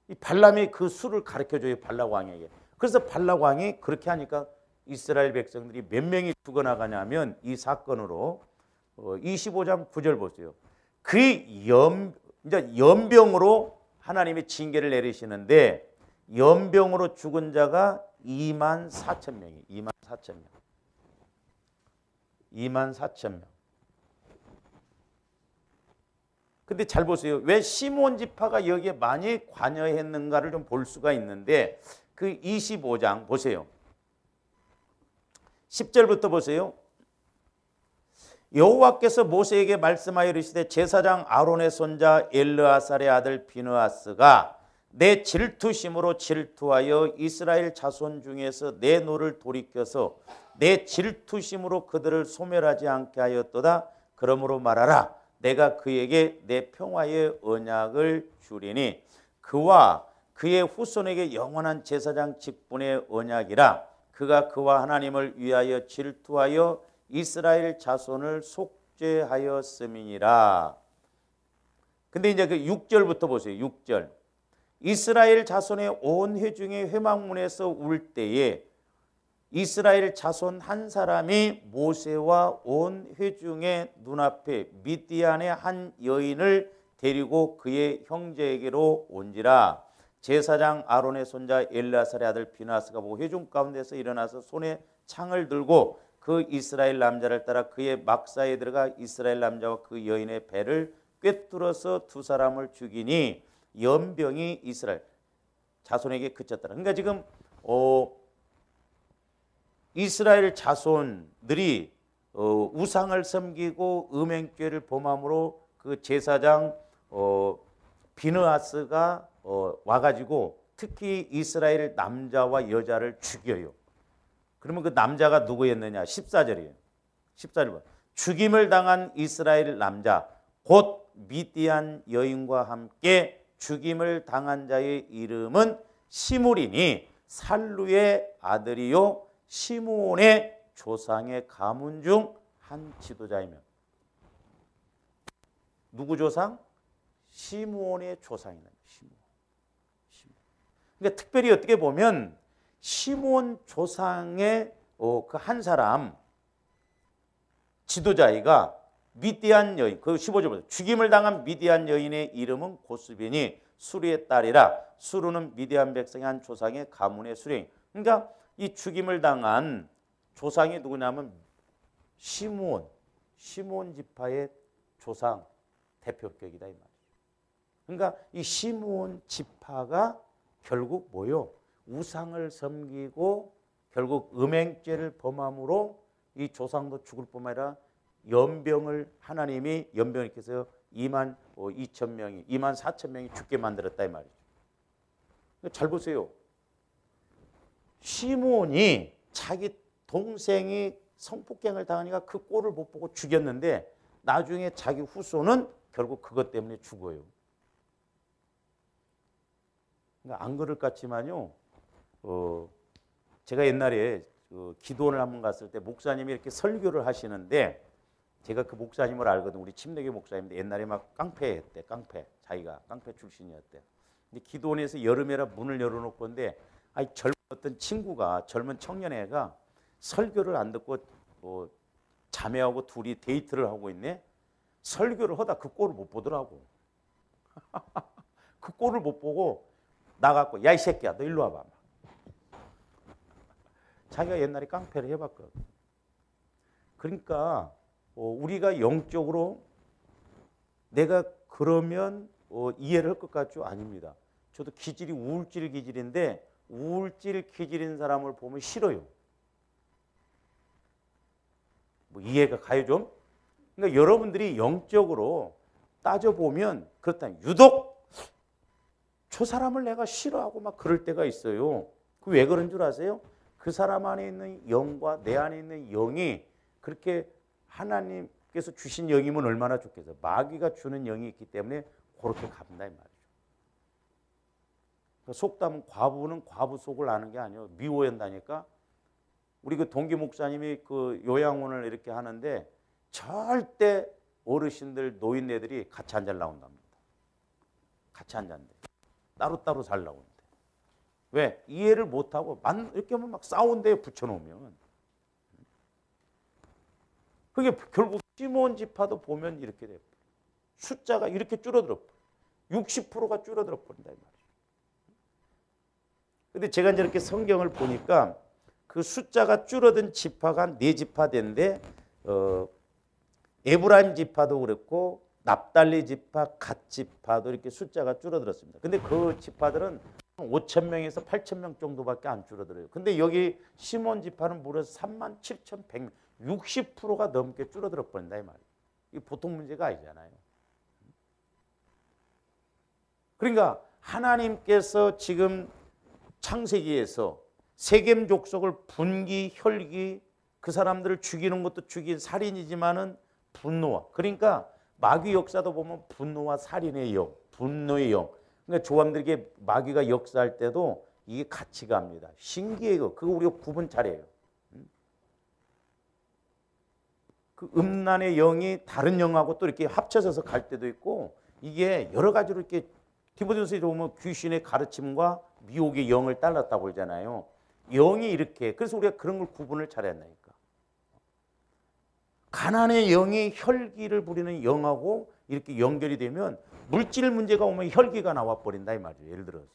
이 발람이 그 수를 가르쳐줘요. 발락 왕에게. 그래서 발락 왕이 그렇게 하니까 이스라엘 백성들이 몇 명이 죽어나가냐면 이 사건으로 25장 9절 보세요. 이제 연병으로 하나님이 징계를 내리시는데 연병으로 죽은 자가 2만 4천 명이에요. 2만 4천 명. 2만 4천 명. 근데 잘 보세요. 왜 시몬 지파가 여기에 많이 관여했는가를 좀 볼 수가 있는데 그 25장 보세요. 10절부터 보세요. 여호와께서 모세에게 말씀하여 이르시되 제사장 아론의 손자 엘르아살의 아들 비느하스가 내 질투심으로 질투하여 이스라엘 자손 중에서 내 노를 돌이켜서 내 질투심으로 그들을 소멸하지 않게 하였도다. 그러므로 말하라. 내가 그에게 내 평화의 언약을 주리니 그와 그의 후손에게 영원한 제사장 직분의 언약이라. 그가 그와 하나님을 위하여 질투하여 이스라엘 자손을 속죄하였음이니라. 근데 이제 그 6절부터 보세요. 6절. 이스라엘 자손의 온 회중이 회막문에서 울 때에 이스라엘 자손 한 사람이 모세와 온 회중의 눈앞에 미디안의 한 여인을 데리고 그의 형제에게로 온지라. 제사장 아론의 손자 엘르아살의 아들 비느하스가 보고 회중 가운데서 일어나서 손에 창을 들고 그 이스라엘 남자를 따라 그의 막사에 들어가 이스라엘 남자와 그 여인의 배를 꿰뚫어서 두 사람을 죽이니 연병이 이스라엘 자손에게 그쳤더라. 그러니까 지금 이스라엘 자손들이 우상을 섬기고 음행죄를 범함으로 그 제사장 비느하스가 와가지고 특히 이스라엘 남자와 여자를 죽여요. 그러면 그 남자가 누구였느냐? 14절이에요. 14절. 죽임을 당한 이스라엘 남자 곧 미디안 여인과 함께 죽임을 당한 자의 이름은 시므리니 살루의 아들이요 시므온의 조상의 가문 중 한 지도자이며. 누구 조상? 시므온의 조상이다. 시므온. 그러니까 특별히 어떻게 보면 시므온 조상의 그 한 사람 지도자이가 미디안 여인, 그 15절부터 죽임을 당한 미디안 여인의 이름은 고스비니 수르의 딸이라. 수르는 미디안 백성의 한 조상의 가문의 수령. 그러니까 이 죽임을 당한 조상이 누구냐면 시므온 지파의 조상 대표격이다 이 말이에요. 그러니까 이 시므온 지파가 결국 뭐요? 우상을 섬기고 결국 음행죄를 범함으로 이 조상도 죽을 뿐만 아니라 연병을 하나님이 연병을 이렇게 해서 2만 2천 명이 2만 4천 명이 죽게 만들었다 이 말이죠. 잘 보세요. 시므온이 자기 동생이 성폭행을 당하니까 그 꼴을 못 보고 죽였는데 나중에 자기 후손은 결국 그것 때문에 죽어요. 그러니까 안 그럴 것 같지만요. 제가 옛날에 기도원을 한번 갔을 때 목사님이 이렇게 설교를 하시는데 제가 그 목사님을 알거든. 우리 침례교 목사님인데 옛날에 막 깡패였대. 자기가 깡패 출신이었대. 근데 기도원에서 여름에라 문을 열어놓고 있는데 젊은 어떤 친구가 젊은 청년애가 설교를 안 듣고 자매하고 둘이 데이트를 하고 있네. 설교를 하다 그 꼴을 못 보더라고. 그 꼴을 못 보고 나갔고 야 이 새끼야 너 일로 와봐. 자기가 옛날에 깡패를 해봤거든. 그러니까 우리가 영적으로 내가 그러면 이해를 할 것 같죠? 아닙니다. 저도 기질이 우울질 기질인데 우울질 기질인 사람을 보면 싫어요. 뭐 이해가 가요 좀? 그러니까 여러분들이 영적으로 따져보면 그렇다면 유독 저 사람을 내가 싫어하고 막 그럴 때가 있어요. 그 왜 그런 줄 아세요? 그 사람 안에 있는 영과 내 안에 있는 영이 그렇게 하나님께서 주신 영이면 얼마나 좋겠어요. 마귀가 주는 영이 있기 때문에 그렇게 갑니다 이 말이죠. 속담은 과부는 과부 속을 아는 게 아니에요. 미워한다니까. 우리 그 동기 목사님이 그 요양원을 이렇게 하는데 절대 어르신들 노인네들이 같이 안 잘 나온답니다. 같이 안 잔대. 따로따로 잘 나오는데. 왜? 이해를 못하고 이렇게 하면 막 싸운대요. 붙여놓으면. 그게 결국 시므온 지파도 보면 이렇게 돼요. 숫자가 이렇게 줄어들어. 60%가 줄어들어 버린다 이 말이에요. 근데 제가 이제 이렇게 성경을 보니까 그 숫자가 줄어든 지파가 4지파 된데 에브라임 지파도 그랬고 납달리 지파, 갓 지파도 이렇게 숫자가 줄어들었습니다. 근데 그 지파들은 5천 명에서 8천 명 정도밖에 안 줄어들어요. 근데 여기 시몬 지파는 무려 37,100명, 60%가 넘게 줄어들어 버린다 이 말이에요. 이게 보통 문제가 아니잖아요. 그러니까 하나님께서 지금 창세기에서 세겜 족속을 분기, 혈기 그 사람들을 죽이는 것도 죽인 살인이지만은 분노와 그러니까 마귀 역사도 보면 분노와 살인의 영, 분노의 영. 그러니까 조함들에게 마귀가 역사할 때도 이게 같이 갑니다. 신기해요. 그거 우리가 구분 잘해요. 그 음란의 영이 다른 영하고 또 이렇게 합쳐져서 갈 때도 있고 이게 여러 가지로 이렇게 디모데후서에 보면 귀신의 가르침과 미혹의 영을 따랐다고 그러잖아요. 영이 이렇게 그래서 우리가 그런 걸 구분을 잘해야 한다니까. 가난의 영이 혈기를 부리는 영하고 이렇게 연결이 되면 물질 문제가 오면 혈기가 나와 버린다 이 말이에요. 예를 들어서.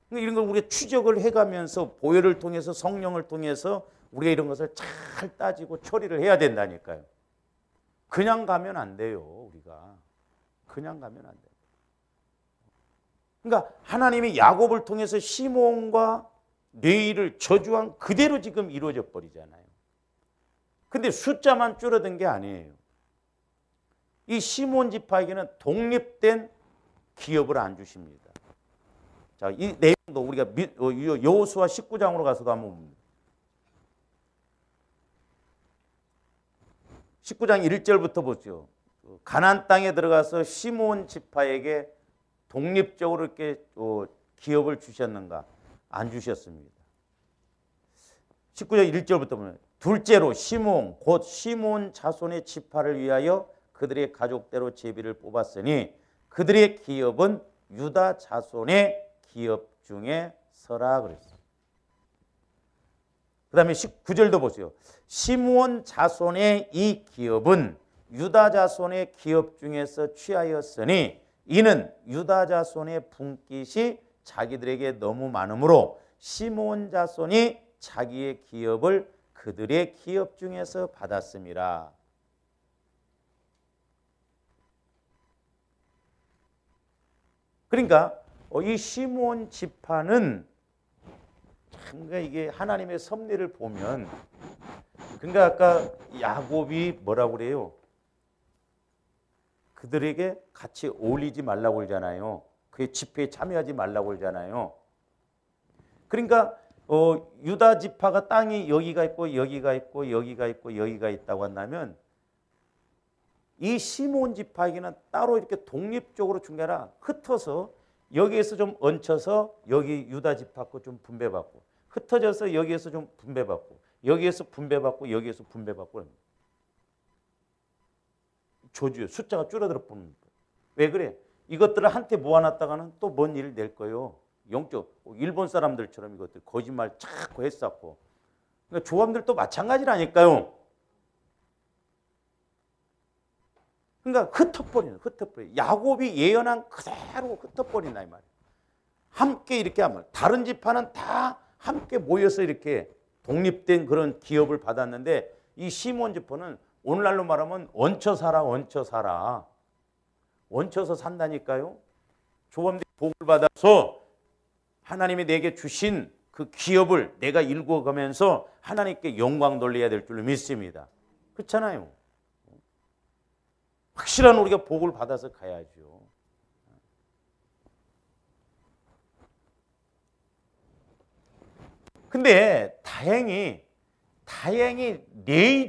그러니까 이런 걸 우리가 추적을 해가면서 보혈을 통해서 성령을 통해서 우리가 이런 것을 잘 따지고 처리를 해야 된다니까요. 그냥 가면 안 돼요. 우리가. 그냥 가면 안 돼요. 그러니까 하나님이 야곱을 통해서 시몬과 레위를 저주한 그대로 지금 이루어져 버리잖아요. 근데 숫자만 줄어든 게 아니에요. 이 시몬 지파에게는 독립된 기업을 안 주십니다. 자, 이 내용도 우리가 여호수아 19장으로 가서도 한번 봅니다. 19장 1절부터 보죠. 가나안 땅에 들어가서 시몬 지파에게 독립적으로 이렇게 기업을 주셨는가? 안 주셨습니다. 19장 1절부터 보면 둘째로 시몬 곧 시몬 자손의 지파를 위하여 그들의 가족대로 제비를 뽑았으니 그들의 기업은 유다 자손의 기업 중에 서라 그랬어요. 그 다음에 19절도 보세요. 시므온 자손의 이 기업은 유다 자손의 기업 중에서 취하였으니 이는 유다 자손의 분깃이 자기들에게 너무 많으므로 시므온 자손이 자기의 기업을 그들의 기업 중에서 받았습니다. 그러니까 이 시므온 지파는 그러니까 이게 하나님의 섭리를 보면, 그러니까 아까 야곱이 뭐라고 그래요? 그들에게 같이 어울리지 말라고 그러잖아요. 그의 집회에 참여하지 말라고 그러잖아요. 그러니까 유다 지파가 땅이 여기가 있고 여기가 있고 여기가 있고 여기가 있다고 한다면 이 시므온 지파에게는 따로 이렇게 독립적으로 준 게 아니라 흩어서 여기에서 좀 얹혀서 여기 유다 지파 거 좀 분배받고, 흩어져서 여기에서 좀 분배받고, 여기에서 분배받고, 여기에서 분배받고. 조주요. 숫자가 줄어들어 버는 거예요. 왜 그래? 이것들을 한테 모아놨다가는 또 뭔 일을 낼 거예요. 영적 일본 사람들처럼 이것들 거짓말 자꾸 했었고. 그러니까 조합들도 마찬가지라니까요. 그러니까 흩어버리는, 야곱이 예언한 그대로 흩어버린다 이 말이에요. 함께 이렇게 하면 다른 지파는 다 함께 모여서 이렇게 독립된 그런 기업을 받았는데 이 시므온 지파는 오늘날로 말하면 얹혀 살아. 얹혀서 산다니까요. 조합들이 복을 받아서 하나님이 내게 주신 그 기업을 내가 일궈가면서 하나님께 영광 돌려야 될 줄로 믿습니다. 그렇잖아요. 확실한 우리가 복을 받아서 가야죠. 근데 다행히 레위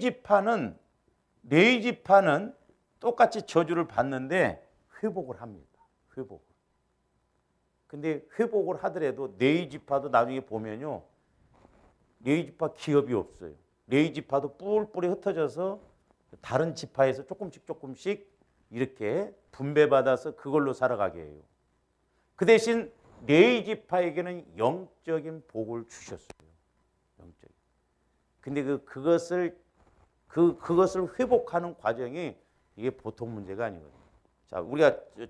지파는 똑같이 저주를 받는데 회복을 합니다. 회복을. 근데 회복을 하더라도 레위 지파도 나중에 보면요. 레위 지파 기업이 없어요. 레위 지파도 뿔뿔이 흩어져서 다른 지파에서 조금씩 이렇게 분배받아서 그걸로 살아가게 해요. 그 대신 레위 지파에게는 영적인 복을 주셨어요. 영적인. 근데 그것을 회복하는 과정이 이게 보통 문제가 아니거든요. 자,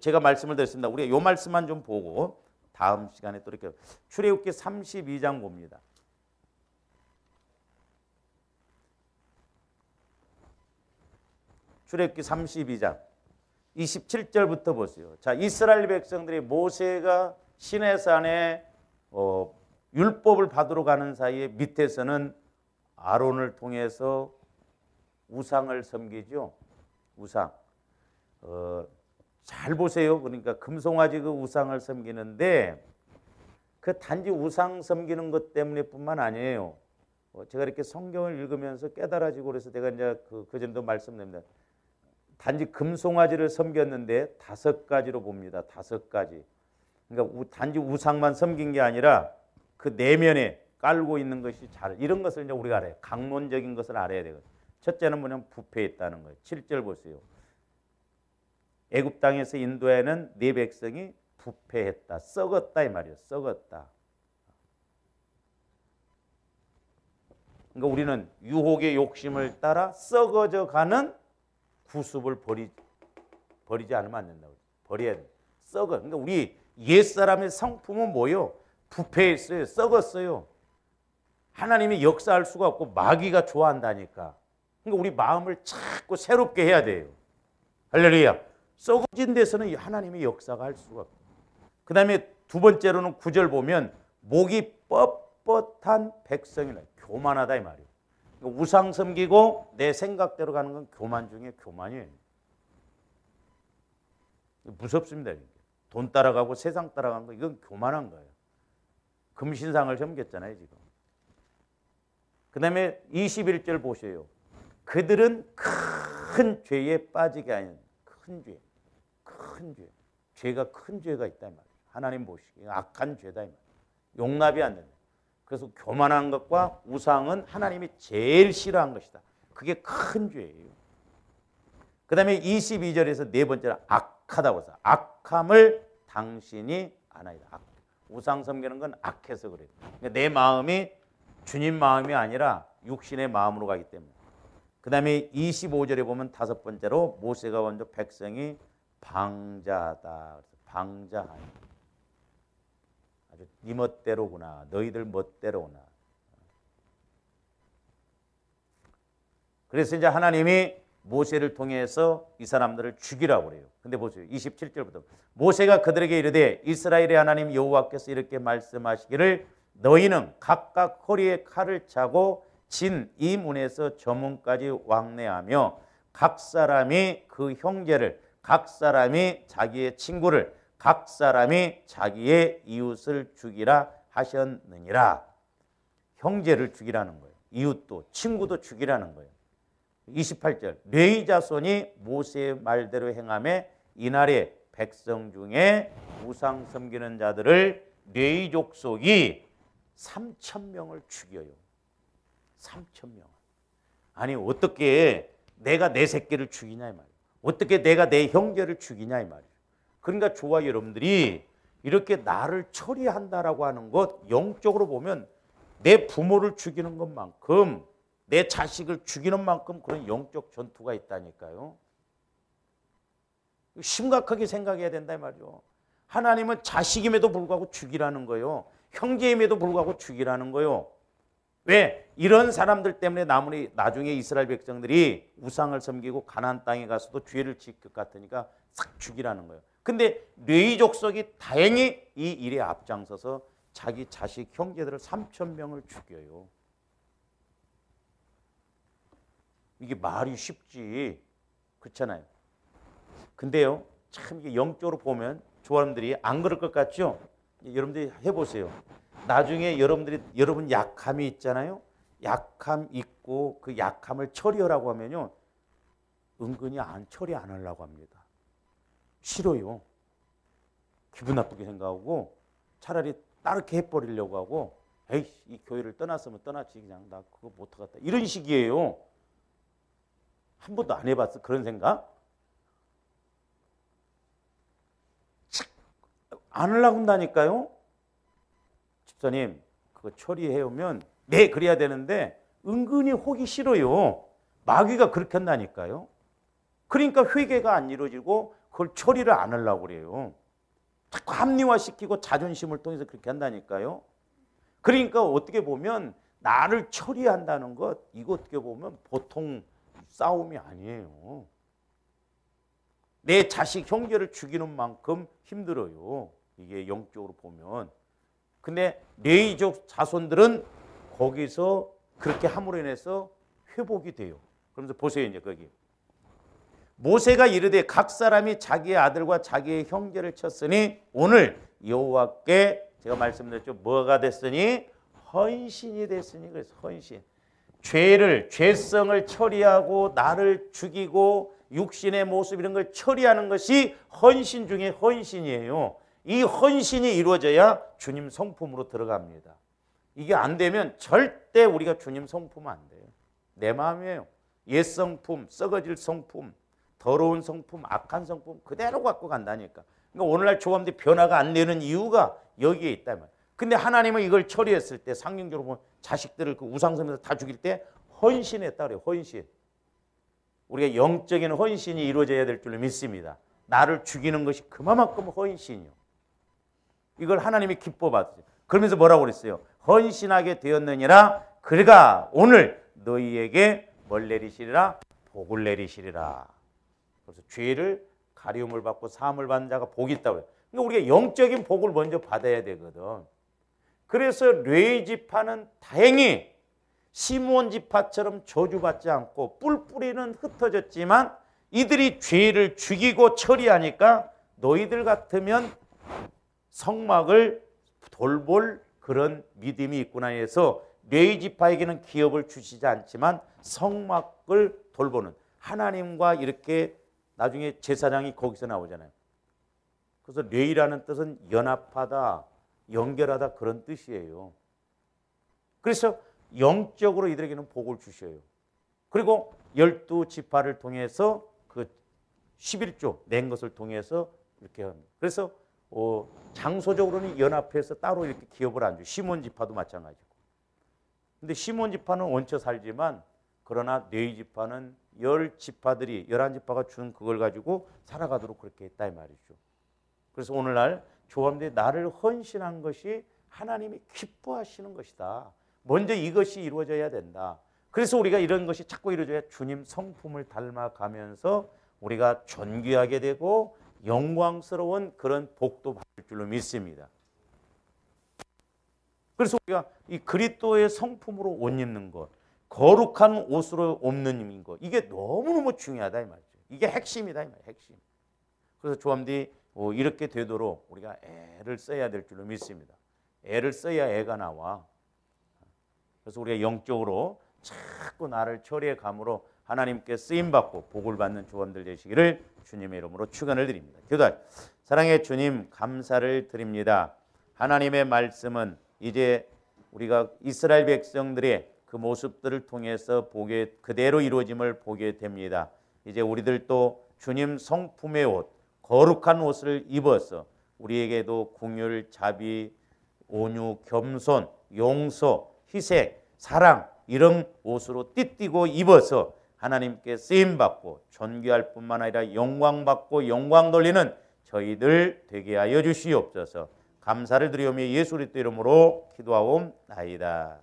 제가 말씀을 드렸습니다. 우리가 요 말씀만 좀 보고 다음 시간에 또 이렇게 출애굽기 32장 봅니다. 출애굽기 32장 27절부터 보세요. 자, 이스라엘 백성들이 모세가 시내산에 율법을 받으러 가는 사이에 밑에서는 아론을 통해서 우상을 섬기죠. 우상. 잘 보세요. 그러니까 금송아지 그 우상을 섬기는데 그 단지 우상 섬기는 것 때문에뿐만 아니에요. 제가 이렇게 성경을 읽으면서 깨달아지고 그래서 제가 이제 그 전도 말씀드립니다. 단지 금송아지를 섬겼는데 5가지로 봅니다. 5가지. 그러니까 단지 우상만 섬긴 게 아니라 그 내면에 깔고 있는 것이 이런 것을 이제 우리가 알아요. 강론적인 것을 알아야 되거든요. 첫째는 뭐냐면 부패했다는 거예요. 7절 보세요. 애굽 땅에서 인도에는 네 백성이 부패했다. 썩었다 이 말이에요. 썩었다. 그러니까 우리는 유혹의 욕심을 따라 썩어져 가는 구습을 버리지 않으면 안 된다고. 버려야 돼. 그러니까 우리 옛사람의 성품은 뭐예요? 부패했어요. 썩었어요. 하나님이 역사할 수가 없고 마귀가 좋아한다니까. 그러니까 우리 마음을 자꾸 새롭게 해야 돼요. 할렐루야. 썩어진 데서는 하나님의 역사가 할 수가 없고. 그 다음에 두 번째로는 9절 보면 목이 뻣뻣한 백성이라. 교만하다 이 말이에요. 그러니까 우상 섬기고 내 생각대로 가는 건 교만 중에 교만이에요. 무섭습니다. 돈 따라가고 세상 따라가는 거 이건 교만한 거예요. 금신상을 섬겼잖아요 지금. 그 다음에 21절 보세요. 그들은 큰 죄에 빠지게 하는 큰 죄. 죄가 큰 죄가 있다 이 말이에요. 하나님 보시기에 악한 죄다 이 말이에요. 용납이 안 된다. 그래서 교만한 것과 우상은 하나님이 제일 싫어한 것이다. 그게 큰 죄예요. 그 다음에 22절에서 네 번째는 악하다고 해서 악함을 당신이 안 하리라. 우상 섬기는 건 악해서 그래요. 그러니까 내 마음이 주님 마음이 아니라 육신의 마음으로 가기 때문에. 그 다음에 25절에 보면 다섯 번째로 모세가 먼저 백성이 방자하다. 방자하니. 아주 네 멋대로구나. 너희들 멋대로구나. 그래서 이제 하나님이 모세를 통해서 이 사람들을 죽이라고 그래요. 근데 보세요. 27절부터 모세가 그들에게 이르되 이스라엘의 하나님 여호와께서 이렇게 말씀하시기를 너희는 각각 허리에 칼을 차고 진 이 문에서 저 문까지 왕래하며 각 사람이 그 형제를 각 사람이 자기의 친구를 각 사람이 자기의 이웃을 죽이라 하셨느니라. 형제를 죽이라는 거예요. 이웃도 친구도 죽이라는 거예요. 28절 레위 자손이 모세의 말대로 행하매 이날에 백성 중에 우상 섬기는 자들을 레위 족속이 3,000명을 죽여요. 3,000명. 아니 어떻게 내가 내 새끼를 죽이냐 이 말이에요. 어떻게 내가 내 형제를 죽이냐 이 말이에요. 그러니까 저와 여러분들이 이렇게 나를 처리한다라고 하는 것 영적으로 보면 내 부모를 죽이는 것만큼 내 자식을 죽이는 만큼 그런 영적 전투가 있다니까요. 심각하게 생각해야 된다 이 말이요. 하나님은 자식임에도 불구하고 죽이라는 거예요. 형제임에도 불구하고 죽이라는 거예요. 왜? 이런 사람들 때문에 나중에 이스라엘 백성들이 우상을 섬기고 가나안 땅에 가서도 죄를 지을 것 같으니까 싹 죽이라는 거예요. 근데 레위 족속이 다행히 이 일에 앞장서서 자기 자식 형제들을 3,000명을 죽여요. 이게 말이 쉽지 그렇잖아요. 근데요 참 이게 영적으로 보면 조아람들이 안 그럴 것 같죠? 여러분들이 해보세요. 나중에 여러분 약함이 있잖아요. 약함 있고 그 약함을 처리하라고 하면요 은근히 처리 안 하려고 합니다. 싫어요. 기분 나쁘게 생각하고 차라리 따르게 해버리려고 하고 에이 이 교회를 떠났으면 떠났지 그냥 나 그거 못하겠다 이런 식이에요. 한 번도 안 해봤어 그런 생각? 안 하려고 한다니까요. 집사님 그거 처리해오면 네 그래야 되는데 은근히 하기 싫어요. 마귀가 그렇게 한다니까요. 그러니까 회개가 안 이루어지고 그걸 처리를 안 하려고 그래요. 자꾸 합리화시키고 자존심을 통해서 그렇게 한다니까요. 그러니까 어떻게 보면 나를 처리한다는 것 이거 어떻게 보면 보통 싸움이 아니에요. 내 자식 형제를 죽이는 만큼 힘들어요. 이게 영적으로 보면. 근데 레위족 자손들은 거기서 그렇게 함으로 인해서 회복이 돼요. 그러면서 보세요. 이제 거기 모세가 이르되 각 사람이 자기의 아들과 자기의 형제를 쳤으니 오늘 여호와께 제가 말씀드렸죠. 뭐가 됐으니 헌신이 됐으니 그래서 헌신. 죄성을 처리하고 나를 죽이고 육신의 모습 이런 걸 처리하는 것이 헌신 중에 헌신이에요. 이 헌신이 이루어져야 주님 성품으로 들어갑니다. 이게 안 되면 절대 우리가 주님 성품은 안 돼요. 내 마음이에요. 옛 성품, 썩어질 성품, 더러운 성품, 악한 성품 그대로 갖고 간다니까. 그러니까 오늘날 조감들이 변화가 안 되는 이유가 여기에 있다 말이에요. 근데 하나님은 이걸 처리했을 때 상징적으로 보면 자식들을 그 우상섬에서 다 죽일 때 헌신했다 그래요. 헌신. 우리가 영적인 헌신이 이루어져야 될 줄로 믿습니다. 나를 죽이는 것이 그만큼 헌신이요. 이걸 하나님이 기뻐 받으세요. 그러면서 뭐라고 그랬어요? 헌신하게 되었느니라. 그가 오늘 너희에게 뭘 내리시리라? 복을 내리시리라. 그래서 죄를 가리움을 받고 사함을 받는 자가 복이 있다고 그래요. 그러니까 우리가 영적인 복을 먼저 받아야 되거든. 그래서 레위 지파는 다행히 시므온 지파처럼 저주받지 않고 뿔뿔이는 흩어졌지만 이들이 죄를 죽이고 처리하니까 너희들 같으면 성막을 돌볼 그런 믿음이 있구나 해서 레위 지파에게는 기업을 주시지 않지만 성막을 돌보는 하나님과 이렇게 나중에 제사장이 거기서 나오잖아요. 그래서 레위라는 뜻은 연합하다, 연결하다 그런 뜻이에요. 그래서 영적으로 이들에게는 복을 주셔요. 그리고 12지파를 통해서 그 11조 낸 것을 통해서 이렇게 합니다. 그래서 장소적으로는 연합해서 따로 이렇게 기업을 안 줘요. 시몬 지파도 마찬가지고. 근데 시몬 지파는 얹혀 살지만 그러나 레위 지파는 10지파들이 11지파가 준 그걸 가지고 살아가도록 그렇게 했다 이 말이죠. 그래서 오늘날 조함들이 나를 헌신한 것이 하나님이 기뻐하시는 것이다. 먼저 이것이 이루어져야 된다. 그래서 우리가 이런 것이 자꾸 이루어져야 주님 성품을 닮아가면서 우리가 존귀하게 되고 영광스러운 그런 복도 받을 줄로 믿습니다. 그래서 우리가 이 그리스도의 성품으로 옷 입는 것, 거룩한 옷으로 옷는 것, 이게 너무너무 중요하다 이 말이죠. 이게 핵심이다 이 말이에요. 핵심. 그래서 조함들이 이렇게 되도록 우리가 애를 써야 될 줄로 믿습니다. 애를 써야 애가 나와. 그래서 우리가 영적으로 자꾸 나를 처리해 감으로 하나님께 쓰임받고 복을 받는 조함들 되시기를 주님의 이름으로 축원을 드립니다. 기도할. 사랑의 주님 감사를 드립니다. 하나님의 말씀은 이제 우리가 이스라엘 백성들의 그 모습들을 통해서 보게 그대로 이루어짐을 보게 됩니다. 이제 우리들도 주님 성품의 옷, 거룩한 옷을 입어서 우리에게도 긍휼, 자비, 온유, 겸손, 용서, 희생, 사랑 이런 옷으로 띠띠고 입어서 하나님께 쓰임받고 존귀할 뿐만 아니라 영광받고 영광 돌리는 저희들 되게 하여 주시옵소서. 감사를 드리오며 예수 그리스도 이름으로 기도하옵나이다.